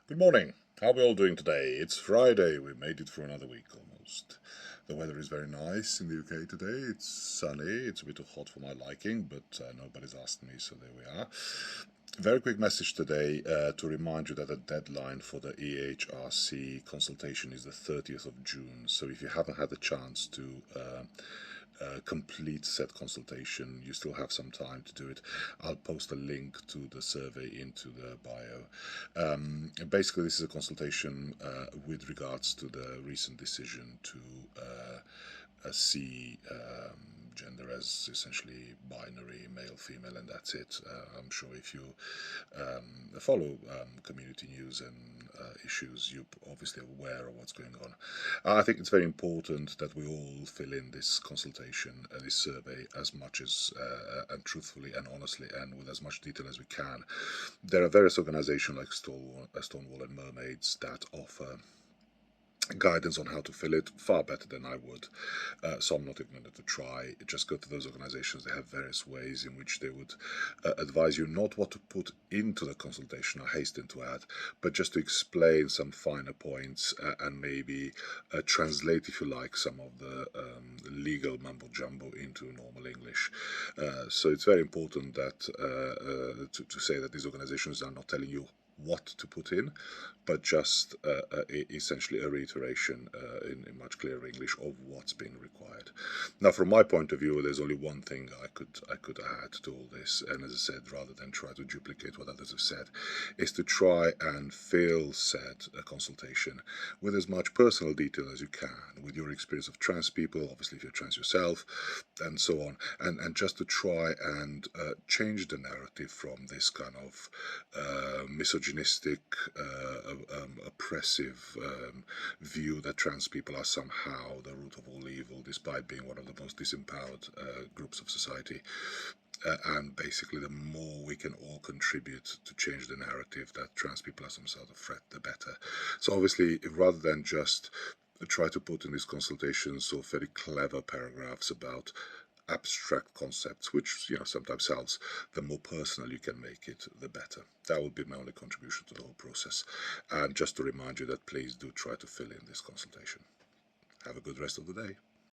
Good morning. How are we all doing today? It's Friday. We made it through another week almost. The weather is very nice in the UK today. It's sunny. It's a bit hot for my liking, but nobody's asked me, so there we are. Very quick message today to remind you that the deadline for the EHRC consultation is the 30th of June. So if you haven't had the chance to complete said consultation, you still have some time to do it. I'll post a link to the survey into the bio. Basically, this is a consultation with regards to the recent decision to see gender as essentially binary, male, female, and that's it. I'm sure if you follow community news and issues, you're obviously aware of what's going on. I think it's very important that we all fill in this consultation, this survey, as much as and truthfully and honestly and with as much detail as we can. There are various organisations like Stonewall and Mermaids that offer guidance on how to fill it far better than I would. So I'm not even going to try. Just go to those organizations. They have various ways in which they would advise you not what to put into the consultation, I hasten to add, but just to explain some finer points and maybe translate, if you like, some of the legal mumbo jumbo into normal English. So it's very important that to say that these organizations are not telling you what to put in, but just essentially a reiteration in much clearer English of what's being required. Now, from my point of view, there's only one thing I could add to all this, and as I said, rather than try to duplicate what others have said, is to try and fill said consultation with as much personal detail as you can, with your experience of trans people, obviously if you're trans yourself, and so on, and just to try and change the narrative from this kind of misogynistic, oppressive view that trans people are somehow the root of all evil, despite being one of the most disempowered groups of society. And basically, the more we can all contribute to change the narrative that trans people are some sort of threat, the better. So obviously, rather than just try to put in these consultations so very clever paragraphs about abstract concepts, which sometimes sounds, the more personal you can make it, the better. That would be my only contribution to the whole process. And just to remind you that please do try to fill in this consultation. Have a good rest of the day.